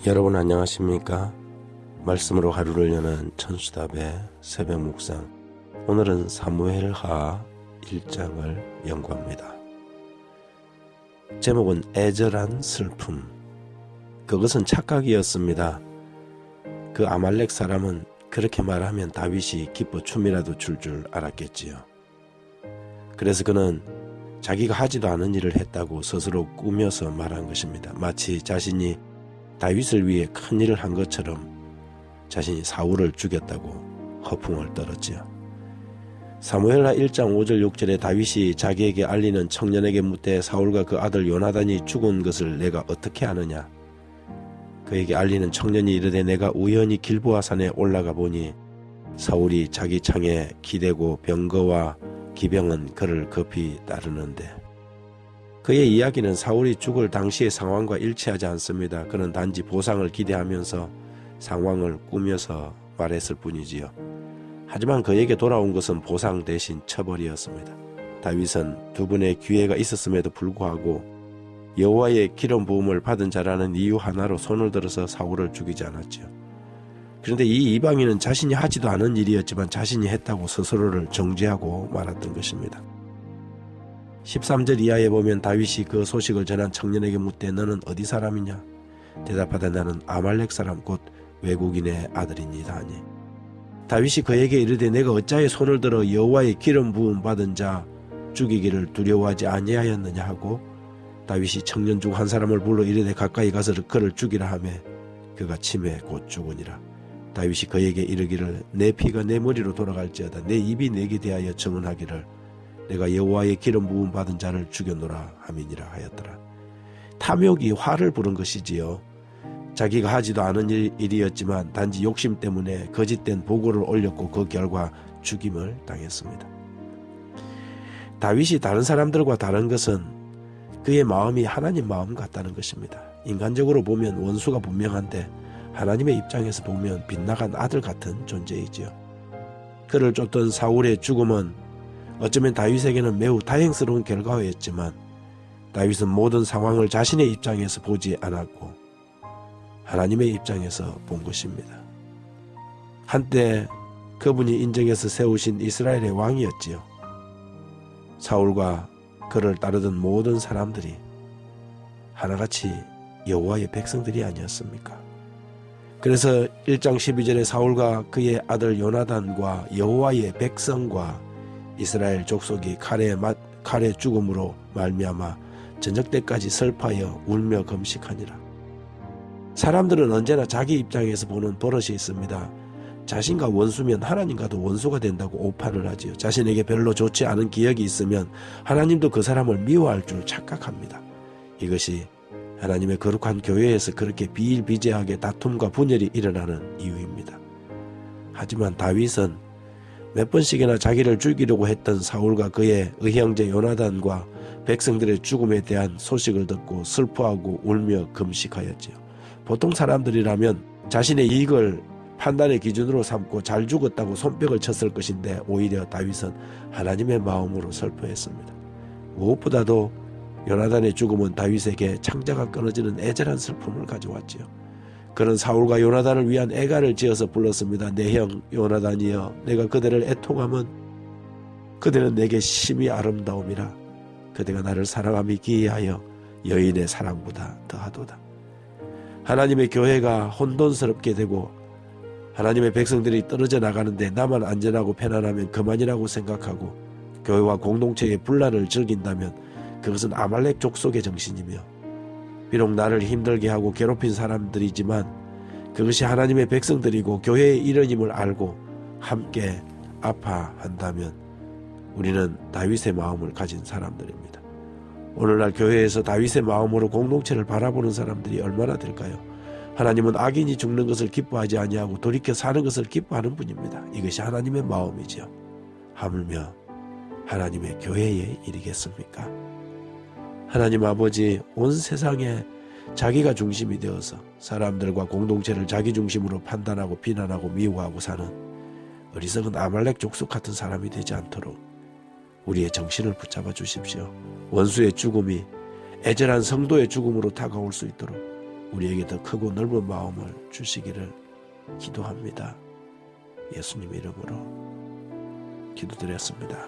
여러분 안녕하십니까? 말씀으로 하루를 여는 천수답의 새벽 묵상. 오늘은 사무엘하 1장을 연구합니다. 제목은 애절한 슬픔. 그것은 착각이었습니다. 그 아말렉 사람은 그렇게 말하면 다윗이 기뻐 춤이라도 출 줄 알았겠지요. 그래서 그는 자기가 하지도 않은 일을 했다고 스스로 꾸며서 말한 것입니다. 마치 자신이 다윗을 위해 큰 일을 한 것처럼 자신이 사울을 죽였다고 허풍을 떨었지요. 사무엘하 1장 5절 6절에 다윗이 자기에게 알리는 청년에게 묻되 사울과 그 아들 요나단이 죽은 것을 내가 어떻게 아느냐. 그에게 알리는 청년이 이르되 내가 우연히 길보아 산에 올라가 보니 사울이 자기 창에 기대고 병거와 기병은 그를 급히 따르는데. 그의 이야기는 사울이 죽을 당시의 상황과 일치하지 않습니다. 그는 단지 보상을 기대하면서 상황을 꾸며서 말했을 뿐이지요. 하지만 그에게 돌아온 것은 보상 대신 처벌이었습니다. 다윗은 두 번의 기회가 있었음에도 불구하고 여호와의 기름 부음을 받은 자라는 이유 하나로 손을 들어서 사울을 죽이지 않았지요. 그런데 이 이방인은 자신이 하지도 않은 일이었지만 자신이 했다고 스스로를 정죄하고 말았던 것입니다. 13절 이하에 보면 다윗이 그 소식을 전한 청년에게 묻되 너는 어디 사람이냐? 대답하되 나는 아말렉 사람 곧 외국인의 아들이니이다 하니 다윗이 그에게 이르되 내가 어찌하여 손을 들어 여호와의 기름 부음 받은 자 죽이기를 두려워하지 아니하였느냐 하고 다윗이 청년 중 한 사람을 불러 이르되 가까이 가서 그를 죽이라 하며 그가 침에 곧 죽으니라. 다윗이 그에게 이르기를 내 피가 내 머리로 돌아갈지어다 내 입이 내게 대하여 증언하기를 내가 여호와의 기름 부음 받은 자를 죽였노라 함이니라 하였더라. 탐욕이 화를 부른 것이지요. 자기가 하지도 않은 일이었지만 단지 욕심 때문에 거짓된 보고를 올렸고 그 결과 죽임을 당했습니다. 다윗이 다른 사람들과 다른 것은 그의 마음이 하나님 마음 같다는 것입니다. 인간적으로 보면 원수가 분명한데 하나님의 입장에서 보면 빗나간 아들 같은 존재이지요. 그를 쫓던 사울의 죽음은 어쩌면 다윗에게는 매우 다행스러운 결과였지만 다윗은 모든 상황을 자신의 입장에서 보지 않았고 하나님의 입장에서 본 것입니다. 한때 그분이 인정해서 세우신 이스라엘의 왕이었지요. 사울과 그를 따르던 모든 사람들이 하나같이 여호와의 백성들이 아니었습니까? 그래서 1장 12절에 사울과 그의 아들 요나단과 여호와의 백성과 이스라엘 족속이 칼의 죽음으로 말미암아 저녁 때까지 슬퍼하여 울며 금식하니라. 사람들은 언제나 자기 입장에서 보는 버릇이 있습니다. 자신과 원수면 하나님과도 원수가 된다고 오판을 하지요. 자신에게 별로 좋지 않은 기억이 있으면 하나님도 그 사람을 미워할 줄 착각합니다. 이것이 하나님의 거룩한 교회에서 그렇게 비일비재하게 다툼과 분열이 일어나는 이유입니다. 하지만 다윗은 몇 번씩이나 자기를 죽이려고 했던 사울과 그의 의형제 요나단과 백성들의 죽음에 대한 소식을 듣고 슬퍼하고 울며 금식하였지요. 보통 사람들이라면 자신의 이익을 판단의 기준으로 삼고 잘 죽었다고 손뼉을 쳤을 것인데 오히려 다윗은 하나님의 마음으로 슬퍼했습니다. 무엇보다도 요나단의 죽음은 다윗에게 창자가 끊어지는 애절한 슬픔을 가져왔지요. 그는 사울과 요나단을 위한 애가를 지어서 불렀습니다. 내 형 요나단이여 내가 그대를 애통함은 그대는 내게 심히 아름다움이라 그대가 나를 사랑함이 기이하여 여인의 사랑보다 더하도다. 하나님의 교회가 혼돈스럽게 되고 하나님의 백성들이 떨어져 나가는데 나만 안전하고 편안하면 그만이라고 생각하고 교회와 공동체의 분란을 즐긴다면 그것은 아말렉 족속의 정신이며 비록 나를 힘들게 하고 괴롭힌 사람들이지만 그것이 하나님의 백성들이고 교회의 일원임을 알고 함께 아파한다면 우리는 다윗의 마음을 가진 사람들입니다. 오늘날 교회에서 다윗의 마음으로 공동체를 바라보는 사람들이 얼마나 될까요? 하나님은 악인이 죽는 것을 기뻐하지 아니하고 돌이켜 사는 것을 기뻐하는 분입니다. 이것이 하나님의 마음이지요. 하물며 하나님의 교회의 일이겠습니까? 하나님 아버지, 온 세상에 자기가 중심이 되어서 사람들과 공동체를 자기 중심으로 판단하고 비난하고 미워하고 사는 어리석은 아말렉 족속 같은 사람이 되지 않도록 우리의 정신을 붙잡아 주십시오. 원수의 죽음이 애절한 성도의 죽음으로 다가올 수 있도록 우리에게 더 크고 넓은 마음을 주시기를 기도합니다. 예수님 이름으로 기도드렸습니다.